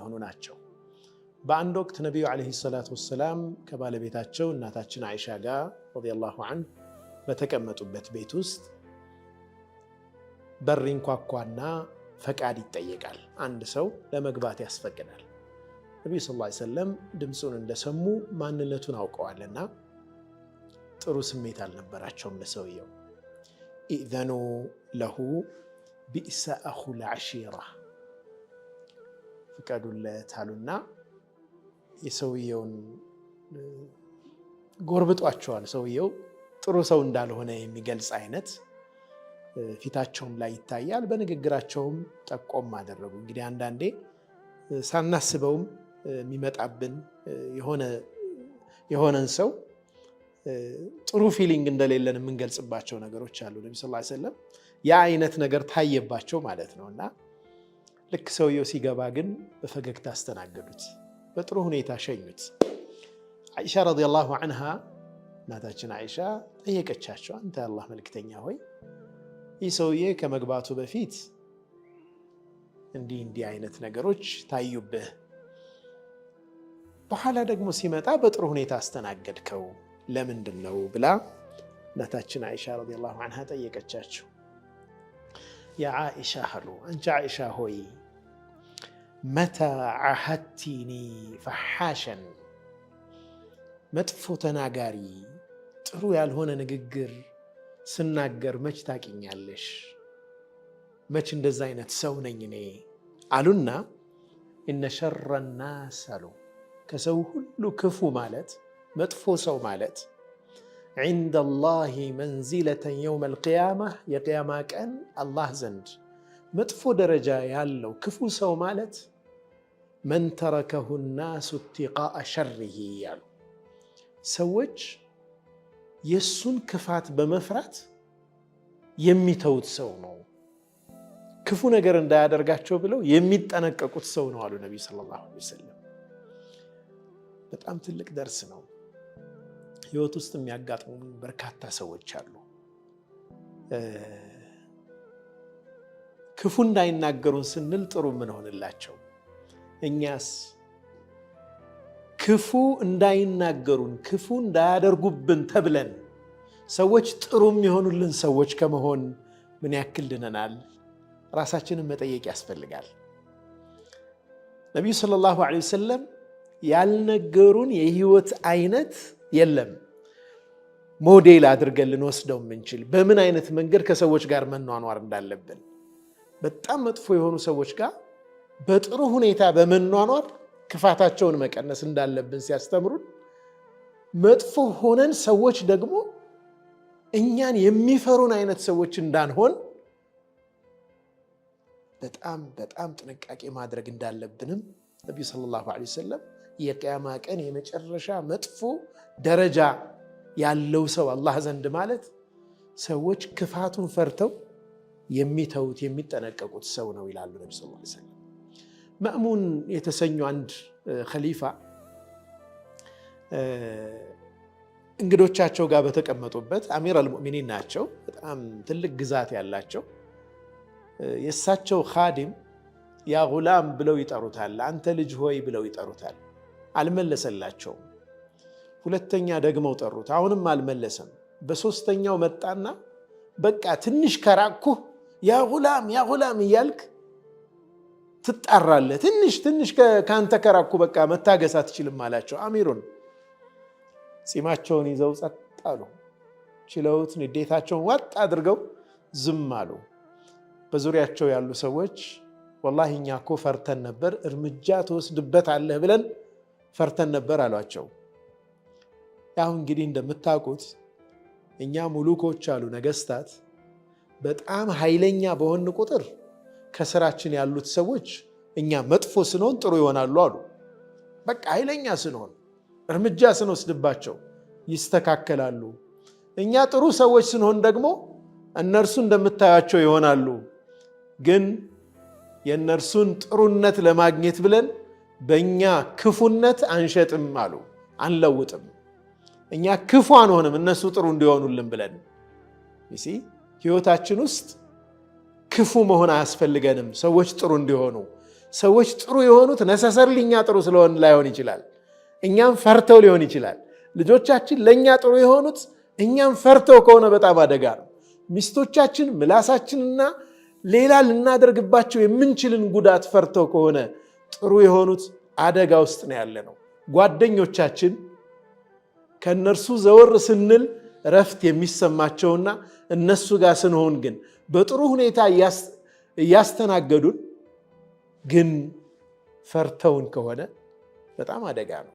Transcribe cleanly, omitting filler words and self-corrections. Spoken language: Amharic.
የሚሆኑ ናቸው። በአንድ ወቅት ነቢዩ ዓለይሂ ሰላቱ ወሰላም ከባለቤታቸው እናታችን አይሻ ጋር ረዲየላሁ ዐንሃ በተቀመጡበት ቤት ውስጥ በር ይንኳኳና ፈቃድ ይጠየቃል። አንድ ሰው ለመግባት ያስፈቅዳል። ነቢዩ ሰለላሁ ዐለይሂ ወሰለም ድምፁን እንደሰሙ ማንነቱን አውቀዋልና ጥሩ ስሜት አልነበራቸውም ለሰውየው። ኢዘኑ ለሁ ቢእሰ አኹል ዐሺራ ፍቀዱለት አሉና የሰውየውን ጎርብጧቸዋል። ሰውየው ጥሩ ሰው እንዳልሆነ የሚገልጽ አይነት ፊታቸውም ላይ ይታያል። በንግግራቸውም ጠቆም አደረጉ። እንግዲህ አንዳንዴ ሳናስበውም የሚመጣብን የሆነን ሰው ጥሩ ፊሊንግ እንደሌለን የምንገልጽባቸው ነገሮች አሉ። ነብዩ ሰለላሁ ዐለይሂ ወሰለም ያ አይነት ነገር ታየባቸው ማለት ነውና ልክ ሰውየው ሲገባ ግን በፈገግታ አስተናገዱት፣ በጥሩ ሁኔታ ሸኙት። አይሻ ረዲየላሁ ዐንሃ እናታችን አይሻ ጠየቀቻቸው፣ አንተ የአላህ መልክተኛ ሆይ ይህ ሰውዬ ከመግባቱ በፊት እንዲህ አይነት ነገሮች ታዩብህ፣ በኋላ ደግሞ ሲመጣ በጥሩ ሁኔታ አስተናገድከው ለምንድን ነው ብላ እናታችን አይሻ ረዲየላሁ ዐንሃ ጠየቀቻቸው። ያ አይሻ አሉ፣ አንቺ አይሻ ሆይ መታ ዐሀድቲኒ ፈሓሸን፣ መጥፎ ተናጋሪ ጥሩ ያልሆነ ንግግር ስናገር መች ታቂኛለሽ? መች እንደዛ አይነት ሰው ነኝ እኔ አሉና ኢነ ሸረ ናስ አሉ፣ ከሰው ሁሉ ክፉ ማለት መጥፎ ሰው ማለት ዒንደ ላሂ መንዚለተን የውም አልቅያማ የቅያማ ቀን አላህ ዘንድ መጥፎ ደረጃ ያለው ክፉ ሰው ማለት መን ተረከሁ ናሱ ኢብቲቃአ ሸሪሂ ያሉ፣ ሰዎች የሱን ክፋት በመፍራት የሚተውት ሰው ነው። ክፉ ነገር እንዳያደርጋቸው ብለው የሚጠነቀቁት ሰው ነው አሉ ነቢዩ ሰለላሁ ዐለይሂ ወሰለም። በጣም ትልቅ ደርስ ነው። ህይወት ውስጥ የሚያጋጥሙ በርካታ ሰዎች አሉ። ክፉ እንዳይናገሩን ስንል ጥሩ ምን ሆንላቸው? እኛስ ክፉ እንዳይናገሩን ክፉ እንዳያደርጉብን ተብለን ሰዎች ጥሩ የሚሆኑልን ሰዎች ከመሆን ምን ያክል ድነናል? ራሳችንን መጠየቅ ያስፈልጋል። ነቢዩ ሰለላሁ ዐለይሂ ወሰለም ያልነገሩን የህይወት አይነት የለም። ሞዴል አድርገን ልንወስደው የምንችል በምን አይነት መንገድ ከሰዎች ጋር መኗኗር እንዳለብን፣ በጣም መጥፎ የሆኑ ሰዎች ጋር በጥሩ ሁኔታ በመኗኗር ክፋታቸውን መቀነስ እንዳለብን ሲያስተምሩን፣ መጥፎ ሆነን ሰዎች ደግሞ እኛን የሚፈሩን አይነት ሰዎች እንዳንሆን በጣም ጥንቃቄ ማድረግ እንዳለብንም ነቢዩ ሰለላሁ ዐለይሂ ወሰለም የቂያማ ቀን የመጨረሻ መጥፎ ደረጃ ያለው ሰው አላህ ዘንድ ማለት ሰዎች ክፋቱን ፈርተው የሚተውት የሚጠነቀቁት ሰው ነው ይላሉ ነቢዩ ሰለላሁ ዐለይሂ ወሰለም። መእሙን የተሰኙ አንድ ኸሊፋ እንግዶቻቸው ጋር በተቀመጡበት አሚር አልሙእሚኒን ናቸው፣ በጣም ትልቅ ግዛት ያላቸው። የእሳቸው ኻዲም ያ ጉላም ብለው ይጠሩታል፣ አንተ ልጅ ሆይ ብለው ይጠሩታል። አልመለሰላቸውም። ሁለተኛ ደግመው ጠሩት፣ አሁንም አልመለሰም። በሶስተኛው መጣና በቃ ትንሽ ከራቅኩህ ያ ጉላም እያልክ ትጣራለህ፣ ትንሽ ካንተ ከራቅኩ በቃ መታገስ አትችልም አላቸው። አሚሩን ጺማቸውን ይዘው ጸጥ አሉ። ችለውት ንዴታቸውን ዋጥ አድርገው ዝም አሉ። በዙሪያቸው ያሉ ሰዎች ወላሂ እኛ እኮ ፈርተን ነበር፣ እርምጃ ትወስድበታለህ ብለን ፈርተን ነበር አሏቸው። ያው እንግዲህ እንደምታውቁት እኛ ሙሉኮች አሉ ነገስታት በጣም ኃይለኛ በሆን ቁጥር ከስራችን ያሉት ሰዎች እኛ መጥፎ ስንሆን ጥሩ ይሆናሉ አሉ። በቃ ኃይለኛ ስንሆን እርምጃ ስንወስድባቸው ይስተካከላሉ። እኛ ጥሩ ሰዎች ስንሆን ደግሞ እነርሱ እንደምታያቸው ይሆናሉ። ግን የእነርሱን ጥሩነት ለማግኘት ብለን በእኛ ክፉነት አንሸጥም አሉ፣ አንለውጥም። እኛ ክፉ አንሆንም እነሱ ጥሩ እንዲሆኑልን ብለን። ህይወታችን ውስጥ ክፉ መሆን አያስፈልገንም ሰዎች ጥሩ እንዲሆኑ። ሰዎች ጥሩ የሆኑት ነሰሰርሊ እኛ ጥሩ ስለሆን ላይሆን ይችላል፣ እኛም ፈርተው ሊሆን ይችላል። ልጆቻችን ለእኛ ጥሩ የሆኑት እኛም ፈርተው ከሆነ በጣም አደጋ ነው። ሚስቶቻችን ምላሳችንና ሌላ ልናደርግባቸው የምንችልን ጉዳት ፈርተው ከሆነ ጥሩ የሆኑት አደጋ ውስጥ ነው ያለ ነው። ጓደኞቻችን ከነርሱ ዘወር ስንል ረፍት የሚሰማቸውና እነሱ ጋር ስንሆን ግን በጥሩ ሁኔታ እያስተናገዱን ግን ፈርተውን ከሆነ በጣም አደጋ ነው።